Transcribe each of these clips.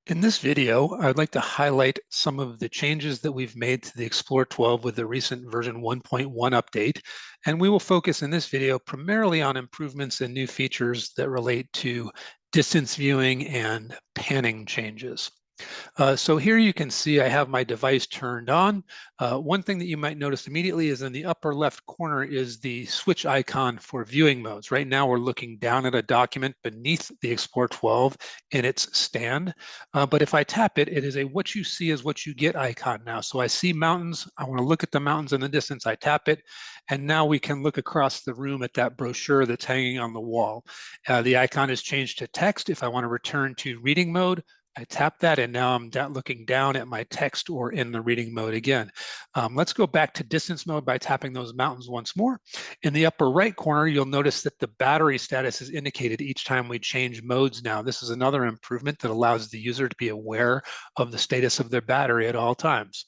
In this video, I'd like to highlight some of the changes that we've made to the explorē 12 with the recent version 1.1 update, and we will focus in this video primarily on improvements and new features that relate to distance viewing and panning changes. So here you can see I have my device turned on. One thing that you might notice immediately is in the upper left corner is the switch icon for viewing modes. Right now we're looking down at a document beneath the explorē 12 in its stand. But if I tap it, it is a what you see is what you get icon now. So I see mountains. I want to look at the mountains in the distance. I tap it. And now we can look across the room at that brochure that's hanging on the wall. The icon is changed to text. If I want to return to reading mode, I tap that and now I'm looking down at my text or in the reading mode again. Let's go back to distance mode by tapping those mountains once more. In the upper right corner, you'll notice that the battery status is indicated each time we change modes now. This is another improvement that allows the user to be aware of the status of their battery at all times.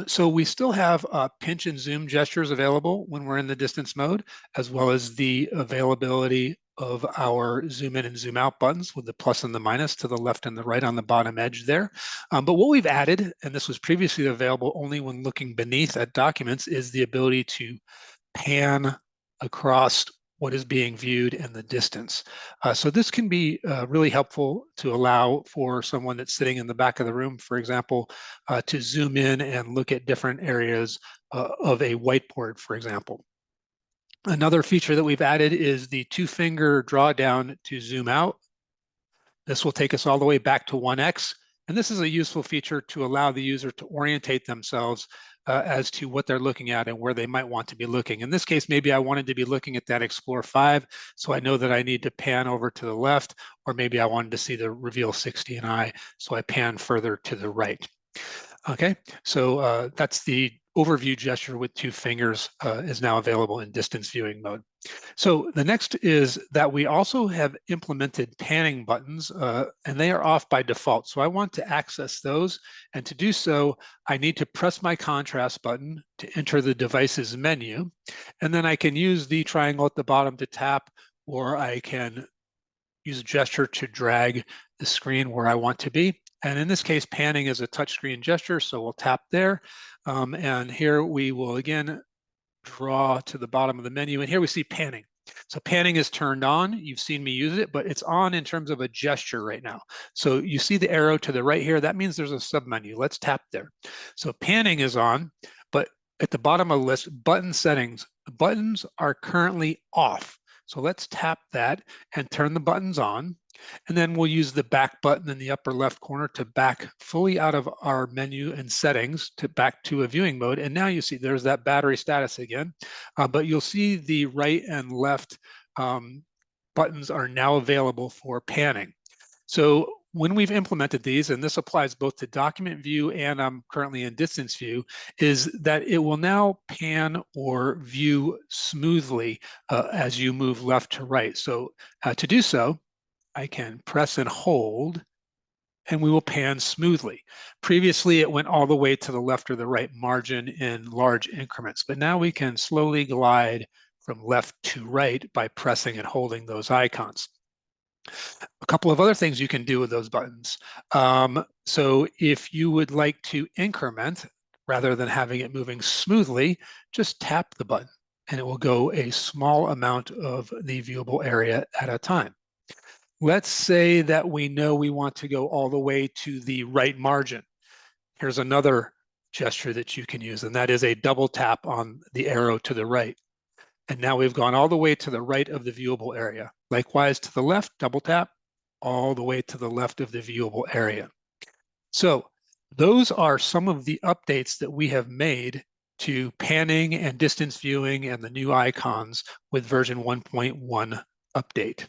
So we still have pinch and zoom gestures available when we're in the distance mode, as well as the availability of our zoom in and zoom out buttons with the plus and the minus to the left and the right on the bottom edge there. But what we've added, and this was previously available only when looking beneath at documents, is the ability to pan across what is being viewed in the distance. So this can be really helpful to allow for someone that's sitting in the back of the room, for example, to zoom in and look at different areas of a whiteboard, for example. Another feature that we've added is the two-finger drawdown to zoom out. This will take us all the way back to 1x. And this is a useful feature to allow the user to orientate themselves as to what they're looking at and where they might want to be looking. In this case, maybe I wanted to be looking at that explorē 5, so I know that I need to pan over to the left, or maybe I wanted to see the reveal 60 so I pan further to the right. Okay, so that's the overview gesture with two fingers is now available in distance viewing mode. So the next is that we also have implemented panning buttons, and they are off by default. So I want to access those, and to do so, I need to press my contrast button to enter the device's menu, and then I can use the triangle at the bottom to tap, or I can use a gesture to drag the screen where I want to be. And in this case, panning is a touchscreen gesture, so we'll tap there. And here we will again draw to the bottom of the menu, and here we see panning. So panning is turned on. You've seen me use it, but it's on in terms of a gesture right now. So you see the arrow to the right here. That means there's a submenu. Let's tap there. So panning is on, but at the bottom of the list, button settings. The buttons are currently off. So let's tap that and turn the buttons on. And then we'll use the back button in the upper left corner to back fully out of our menu and settings to back to a viewing mode. And now you see there's that battery status again, but you'll see the right and left buttons are now available for panning. So when we've implemented these, and this applies both to document view and I'm currently in distance view, is that it will now pan or view smoothly as you move left to right. So to do so, I can press and hold, and we will pan smoothly. Previously, it went all the way to the left or the right margin in large increments, but now we can slowly glide from left to right by pressing and holding those icons. A couple of other things you can do with those buttons. So if you would like to increment, rather than having it moving smoothly, just tap the button, and it will go a small amount of the viewable area at a time. Let's say that we know we want to go all the way to the right margin. Here's another gesture that you can use, and that is a double tap on the arrow to the right. And now we've gone all the way to the right of the viewable area. Likewise, to the left, double tap, all the way to the left of the viewable area. So those are some of the updates that we have made to panning and distance viewing and the new icons with version 1.1 update.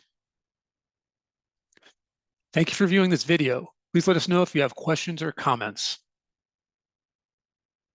Thank you for viewing this video. Please let us know if you have questions or comments.